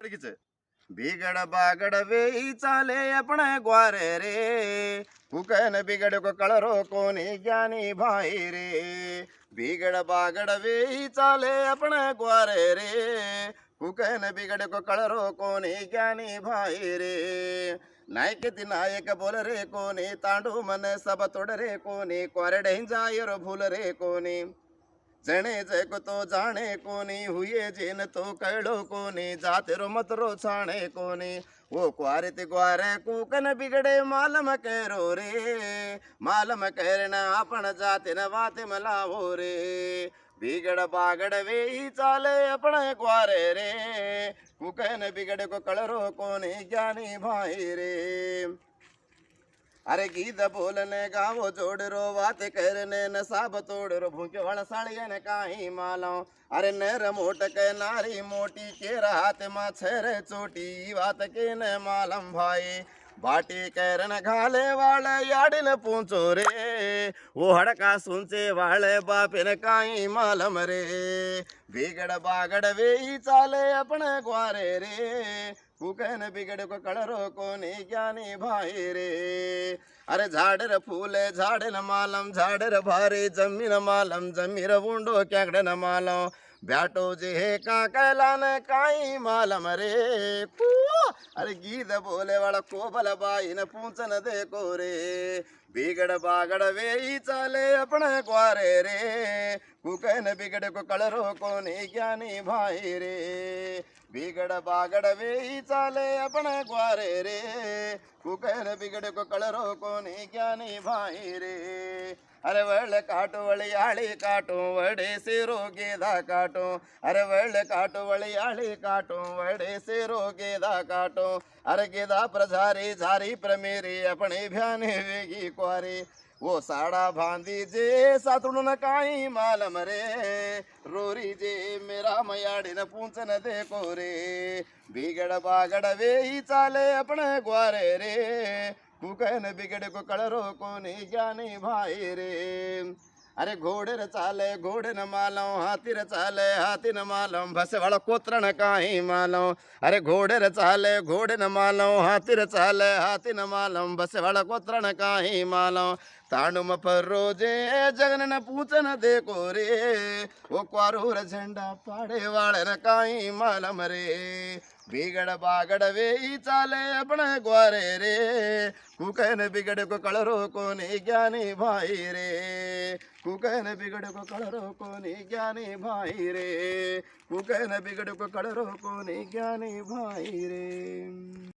बिगड़ बागड़ वे चाले अपने ग्वारे रे, कुकन बिगड़ को कलरो कोनी ज्ञानी भाई रे। बिगड़ बागड़ वे चाले अपने ग्वारे रे, कुकन बिगड़ को कलरो कोनी ज्ञानी भाई रे। नायक नायक बोल रे कोनी, तांडू मन सब तोड़ रे कोनी, क्वारे जायर भूल रे कोनी। जने जग तो जाने कोनी, हुए जिन तो कड़ो कोनी, जाते रो मत रो छाणे कोनी। वो क्वारे ते ग्वारे कुकन बिगड़े मालम करो रे, मालम करना अपन जाते न वाते मलावो रे। बिगड़ बागड़ वे चाले अपने ग्वारे रे, कुकन बिगड़ को कलरो कोनी ज्ञानी भाई रे। अरे गीत बोलने गावो जोड़ रो, बात करने न साब तोड़ रो, भूखे वाला साड़िया ने काई मालो। अरे नर मोट के नारी मोटी, के रात मा छेर चोटी, बात के न मालम भाई। बाटी करन घाले वाले याडिल पूछो रे, वो हड़का सुनचे वाले बापिन काई मालम रे। बिगड़ बागड़ वे चाले अपने ग्वारे रे, कुकन बिगड़ को कलरो कोनी ज्ञानी भाई रे। अरे झाडर फूले झाडन मालम, झाडर भारी जमीन मालम, जमीर वुंडो क्याकड़न मालम। ब्याटो जे का कैलान काई मालम रे। अरे गीत बोले वाला कोबल बाई न पूछन देखो रे। बिगड़ बागड़ वे चाले अपने ग्वारे रे, कुकन बिगड़ को कलरो कोनी ज्ञानी भाई रे। बिगड़ बागड़ वे चाले अपने ग्वारे रे, कुकन बिगड़ को कलरो कोनी ज्ञानी भाई रे। अरे वळ काटो वळियाळी काटो, वडे सेरो गेदा काटो। अरे वळ काटो वळियाळी काटो, वडे सेरो गेदा काटो। अरे गेदा प्रझारी झारी प्रमेरी, अपने भ्याने वेगी क्वारी। वो साड़ा भांदी जे सातुण काई मालम रे, रोरी जे मेरा मयाड़ी न पूछन देखो रे। बिगड़ बागड़ वे चाले अपने ग्वारे रे, कुकन बिगड़ को कलरो कोनी ज्ञानी भाई रे। अरे घोड़े चाले घोड़े न मालो, हाथी चाले हाथी न मालो, भसे वाला कोतरण काई मालो। अरे घोड़े चाले घोड़े न मालो, हाथी चाले हाथी न मालो, भसे वाला कोतरण काई मालो। तांडुम पर रोजे जगन न पूछन देखो रे, वो क्वारूर झंडा पाड़े वाले न काई मालम रे। बिगड़ बागड़ वे चाले अपने ग्वारे रे, कुकन बिगड़ को कलरो कोनी ज्ञानी भाई रे। कुकन बिगड़ को कलरो कोनी ज्ञानी भाई रे, कुकन बिगड़ को कलरो कोनी ज्ञानी भाई रे।